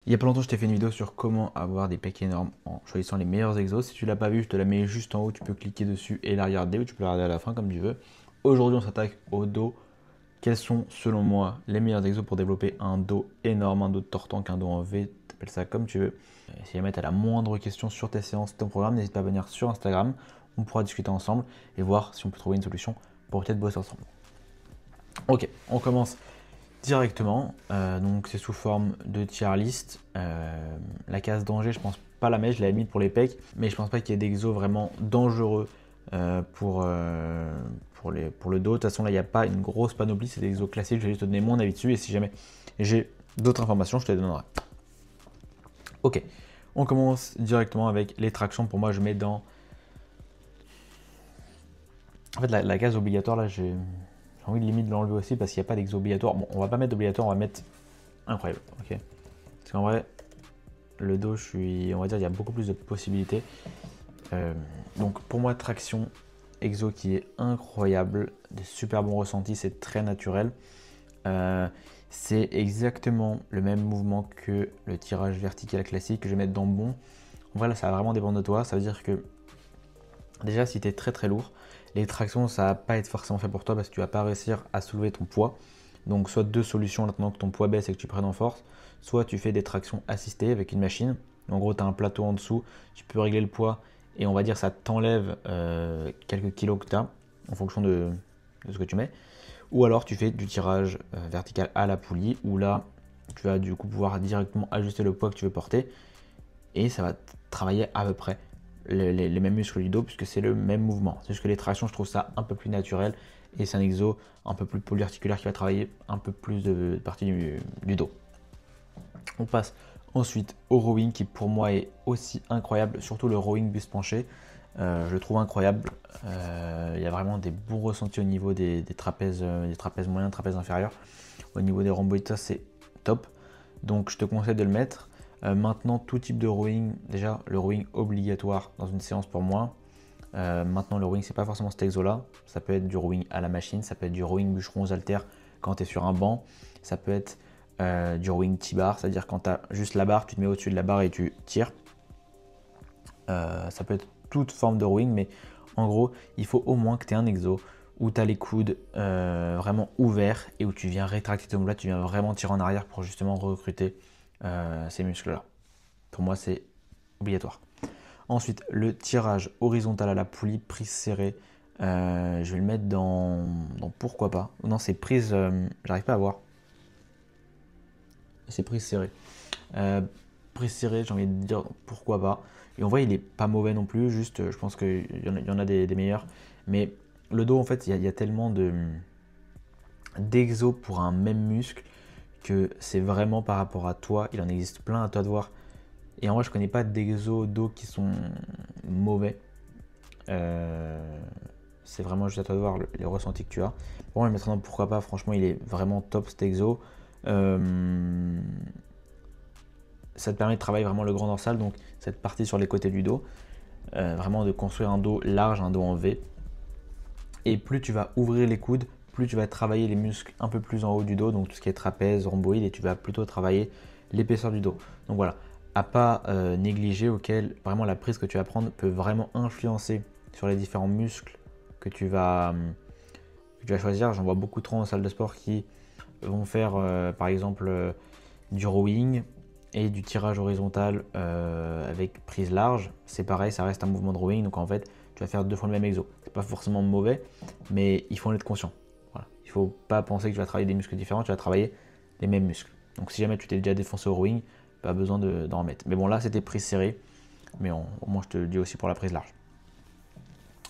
Il y a pas longtemps, je t'ai fait une vidéo sur comment avoir des pecs énormes en choisissant les meilleurs exos. Si tu l'as pas vu, je te la mets juste en haut. Tu peux cliquer dessus et la regarder ou tu peux la regarder à la fin comme tu veux. Aujourd'hui, on s'attaque au dos. Quels sont, selon moi, les meilleurs exos pour développer un dos énorme, un dos de tortank, un dos en V, t'appelles ça comme tu veux. Si jamais tu as la moindre question sur tes séances, ton programme, n'hésite pas à venir sur Instagram. On pourra discuter ensemble et voir si on peut trouver une solution pour peut-être bosser ensemble. Ok, on commence directement. Donc c'est sous forme de tier list. La case danger, je pense pas la mettre, je l'ai mise pour les pecs, mais je pense pas qu'il y ait d'exos vraiment dangereux pour le dos. De toute façon, là, il n'y a pas une grosse panoplie, c'est des exos classiques. Je vais juste te donner mon avis dessus et si jamais j'ai d'autres informations, je te les donnerai. Ok, on commence directement avec les tractions. Pour moi, je mets dans. En fait, la case obligatoire, là, j'ai envie de limite de l'enlever aussi parce qu'il n'y a pas d'exo obligatoire. Bon, on va pas mettre d'obligatoire, on va mettre incroyable. Ok, parce qu'en vrai, le dos, on va dire, il y a beaucoup plus de possibilités. Donc pour moi, traction exo qui est incroyable, des super bons ressentis, c'est très naturel. C'est exactement le même mouvement que le tirage vertical classique que je vais mettre dans bon. En vrai, là, ça va vraiment dépendre de toi. Ça veut dire que déjà, si tu es très très lourd, les tractions, ça va pas être forcément fait pour toi parce que tu vas pas réussir à soulever ton poids. Donc soit deux solutions maintenant que ton poids baisse et que tu prennes en force, soit tu fais des tractions assistées avec une machine. En gros, tu as un plateau en dessous, tu peux régler le poids et on va dire ça t'enlève quelques kilos que tu as en fonction de ce que tu mets. Ou alors tu fais du tirage vertical à la poulie où là, tu vas du coup pouvoir directement ajuster le poids que tu veux porter et ça va travailler à peu près les mêmes muscles du dos puisque c'est le même mouvement. C'est juste que les tractions, je trouve ça un peu plus naturel et c'est un exo un peu plus polyarticulaire qui va travailler un peu plus de partie du dos. On passe ensuite au rowing qui pour moi est aussi incroyable, surtout le rowing buste penché. Je le trouve incroyable. Il y a vraiment des bons ressentis au niveau des trapèzes moyens, trapèzes inférieurs. Au niveau des rhomboïdes, c'est top. Donc je te conseille de le mettre. Maintenant, tout type de rowing, déjà le rowing obligatoire dans une séance pour moi. Maintenant, le rowing, c'est pas forcément cet exo-là. Ça peut être du rowing à la machine, ça peut être du rowing bûcheron aux haltères quand tu es sur un banc. Ça peut être du rowing T-bar, c'est-à-dire quand tu as juste la barre, tu te mets au-dessus de la barre et tu tires. Ça peut être toute forme de rowing, mais en gros, il faut au moins que tu aies un exo où tu as les coudes vraiment ouverts et où tu viens rétracter ton omoplate, tu viens vraiment tirer en arrière pour justement recruter ces muscles-là. Pour moi, c'est obligatoire. Ensuite, le tirage horizontal à la poulie, prise serrée. Je vais le mettre dans pourquoi pas. Non, c'est prise, j'arrive pas à voir. C'est prise serrée. Prise serrée, j'ai envie de dire pourquoi pas. Et en vrai, il est pas mauvais non plus. Juste, je pense qu'il y en a des meilleurs. Mais le dos, en fait, il y a tellement d'exos pour un même muscle que c'est vraiment par rapport à toi. Il en existe plein, à toi de voir. Et en vrai, je connais pas d'exos dos qui sont mauvais. C'est vraiment juste à toi de voir les ressentis que tu as. Pour moi, maintenant, pourquoi pas, franchement, il est vraiment top cet exo. Ça te permet de travailler vraiment le grand dorsal, donc cette partie sur les côtés du dos. Vraiment de construire un dos large, un dos en V. Et plus tu vas ouvrir les coudes, plus tu vas travailler les muscles un peu plus en haut du dos, donc tout ce qui est trapèze, rhomboïde, et tu vas plutôt travailler l'épaisseur du dos. Donc voilà, à pas négliger, auquel vraiment la prise que tu vas prendre peut vraiment influencer sur les différents muscles que tu vas choisir. J'en vois beaucoup trop en salle de sport qui vont faire par exemple du rowing et du tirage horizontal avec prise large. C'est pareil, ça reste un mouvement de rowing, donc en fait tu vas faire deux fois le même exo. C'est pas forcément mauvais, mais il faut en être conscient. Voilà. Il faut pas penser que tu vas travailler des muscles différents, tu vas travailler les mêmes muscles. Donc si jamais tu t'es déjà défoncé au rowing, pas besoin d'en remettre. Mais bon, là c'était prise serrée, mais au moins je te le dis aussi pour la prise large.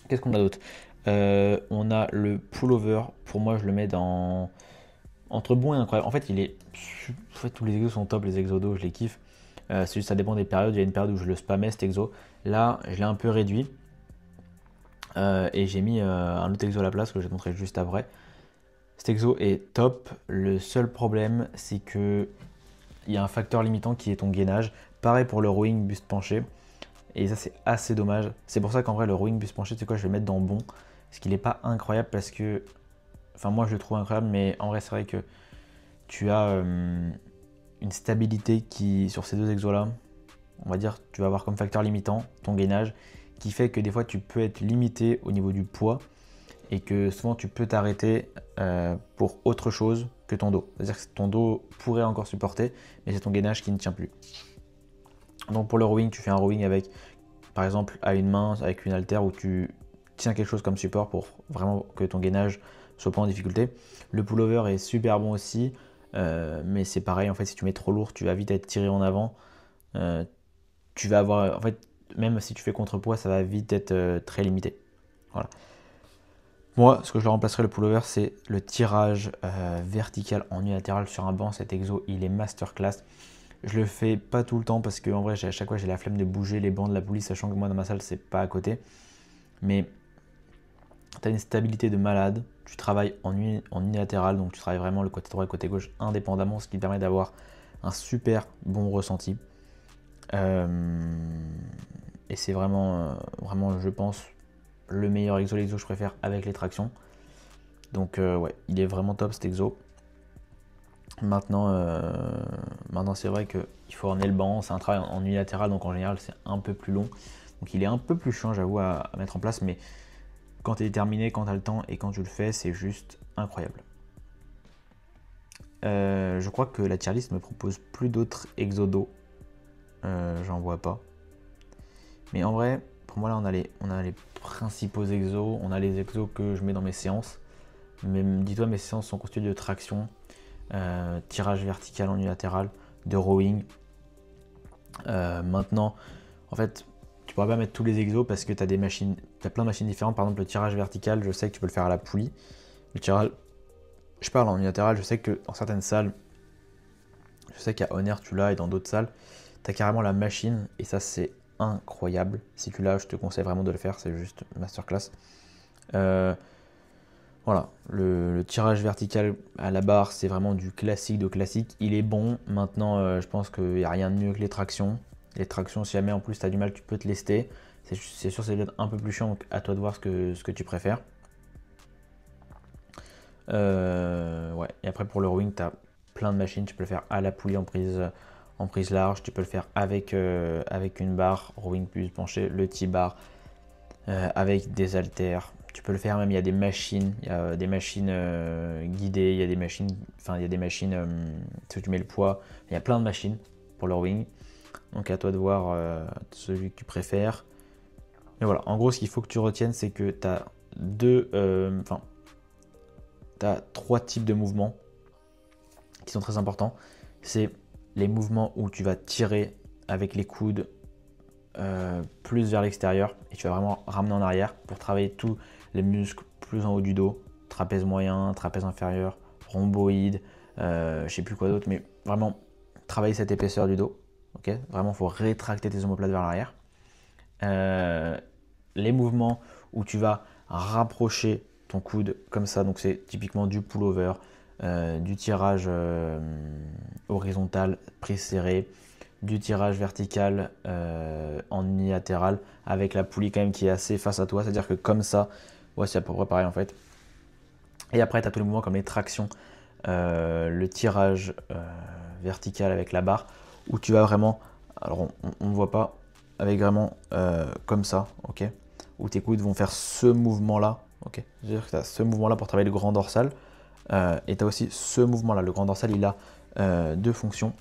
Qu'est-ce qu'on a d'autre? On a le pullover. Pour moi, je le mets dans entre bon et incroyable. En fait, tous les exos sont top, les exos dos, je les kiffe. C'est juste ça dépend des périodes. Il y a une période où je le spammais cet exo. Là, je l'ai un peu réduit. Et j'ai mis un autre exo à la place que je vais te montrer juste après. Cet exo est top. Le seul problème, c'est que il y a un facteur limitant qui est ton gainage. Pareil pour le rowing buste penché. Et ça, c'est assez dommage. C'est pour ça qu'en vrai, le rowing buste penché, tu sais quoi, je vais le mettre dans bon. Parce qu'il n'est pas incroyable parce que. Enfin, moi, je le trouve incroyable, mais en vrai, c'est vrai que tu as une stabilité qui, sur ces deux exos là, on va dire, tu vas avoir comme facteur limitant ton gainage, qui fait que des fois tu peux être limité au niveau du poids et que souvent tu peux t'arrêter pour autre chose que ton dos. C'est-à-dire que ton dos pourrait encore supporter, mais c'est ton gainage qui ne tient plus. Donc pour le rowing, tu fais un rowing avec, par exemple, à une main, avec une haltère où tu tiens quelque chose comme support pour vraiment que ton gainage soit pas en difficulté. Le pullover est super bon aussi, mais c'est pareil, en fait, si tu mets trop lourd, tu vas vite être tiré en avant. Tu vas avoir, en fait, même si tu fais contrepoids, ça va vite être très limité. Voilà. Moi, ce que je remplacerai le pullover, c'est le tirage vertical en unilatéral sur un banc. Cet exo, il est masterclass. Je le fais pas tout le temps parce que en vrai, à chaque fois, j'ai la flemme de bouger les bancs de la poulie, sachant que moi, dans ma salle, c'est pas à côté. Mais tu as une stabilité de malade. Tu travailles en unilatéral, donc tu travailles vraiment le côté droit et le côté gauche indépendamment, ce qui permet d'avoir un super bon ressenti. Et c'est vraiment, je pense, le meilleur exo, l'exo que je préfère avec les tractions. Donc ouais, il est vraiment top cet exo. Maintenant c'est vrai qu'il faut orner le banc, c'est un travail en unilatéral, donc en général c'est un peu plus long. Donc il est un peu plus chiant, j'avoue, à mettre en place, mais quand tu es déterminé, quand tu as le temps et quand tu le fais, c'est juste incroyable. Je crois que la tier list me propose plus d'autres exodos. J'en vois pas. Mais en vrai, pour moi là on a les principaux exos, on a les exos que je mets dans mes séances. Mais dis-toi, mes séances sont constituées de traction, tirage vertical en unilatéral, de rowing. Maintenant, en fait, tu pourras pas mettre tous les exos parce que tu as plein de machines différentes. Par exemple, le tirage vertical, je sais que tu peux le faire à la poulie. Le tirage, je parle en unilatéral, je sais que dans certaines salles, je sais qu'à Honor tu l'as et dans d'autres salles, tu as carrément la machine et ça c'est incroyable. Si tu l'as, je te conseille vraiment de le faire, c'est juste masterclass. Voilà, le tirage vertical à la barre, c'est vraiment du classique de classique. Il est bon. Maintenant, je pense qu'il n'y a rien de mieux que les tractions. Les tractions, si jamais en plus tu as du mal, tu peux te lester. C'est sûr, c'est peut-être un peu plus chiant, donc à toi de voir ce que tu préfères. Ouais. Et après, pour le rowing, tu as plein de machines. Tu peux le faire à la poulie en prise large. Tu peux le faire avec une barre, rowing plus penché, le T-bar, avec des haltères. Tu peux le faire même, il y a des machines, guidées, il y a des machines, si tu mets le poids, il y a plein de machines pour le rowing. Donc à toi de voir celui que tu préfères. Mais voilà, en gros ce qu'il faut que tu retiennes, c'est que tu as trois types de mouvements qui sont très importants. C'est les mouvements où tu vas tirer avec les coudes plus vers l'extérieur et tu vas vraiment ramener en arrière pour travailler tous les muscles plus en haut du dos, trapèze moyen, trapèze inférieur, rhomboïde, je sais plus quoi d'autre, mais vraiment travailler cette épaisseur du dos. Ok, vraiment, il faut rétracter tes omoplates vers l'arrière. Les mouvements où tu vas rapprocher ton coude comme ça, donc c'est typiquement du pullover, du tirage horizontal, prise serrée, du tirage vertical en unilatéral avec la poulie quand même qui est assez face à toi, c'est à dire que comme ça, ouais, c'est à peu près pareil en fait. Et après tu as tous les mouvements comme les tractions, le tirage vertical avec la barre où tu vas vraiment, alors on ne voit pas, avec vraiment comme ça, ok, où tes coudes vont faire ce mouvement là, ok, c'est-à-dire que tu as ce mouvement là pour travailler le grand dorsal et tu as aussi ce mouvement là, le grand dorsal il a deux fonctions.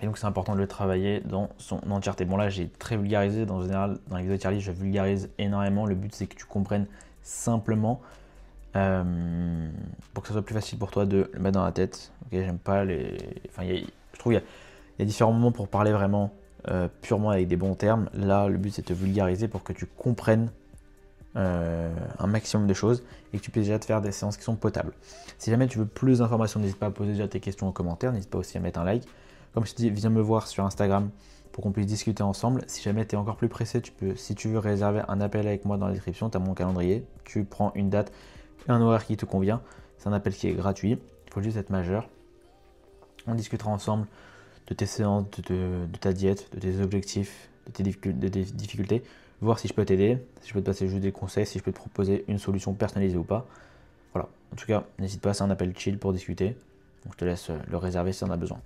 Et donc c'est important de le travailler dans son entièreté. Bon là j'ai très vulgarisé, dans général dans les vidéos de tier list je vulgarise énormément. Le but c'est que tu comprennes simplement pour que ce soit plus facile pour toi de le mettre dans la tête. Ok, j'aime pas les. Enfin, je trouve qu'il y a différents moments pour parler vraiment purement avec des bons termes. Là le but c'est de te vulgariser pour que tu comprennes un maximum de choses et que tu puisses déjà te faire des séances qui sont potables. Si jamais tu veux plus d'informations, n'hésite pas à poser déjà tes questions en commentaire, n'hésite pas aussi à mettre un like. Comme je te dis, viens me voir sur Instagram pour qu'on puisse discuter ensemble. Si jamais tu es encore plus pressé, si tu veux réserver un appel avec moi dans la description, tu as mon calendrier. Tu prends une date et un horaire qui te convient. C'est un appel qui est gratuit. Il faut juste être majeur. On discutera ensemble de tes séances, de ta diète, de tes objectifs, de tes difficultés. Voir si je peux t'aider, si je peux te passer juste des conseils, si je peux te proposer une solution personnalisée ou pas. Voilà. En tout cas, n'hésite pas, c'est un appel chill pour discuter. Donc je te laisse le réserver si on a besoin.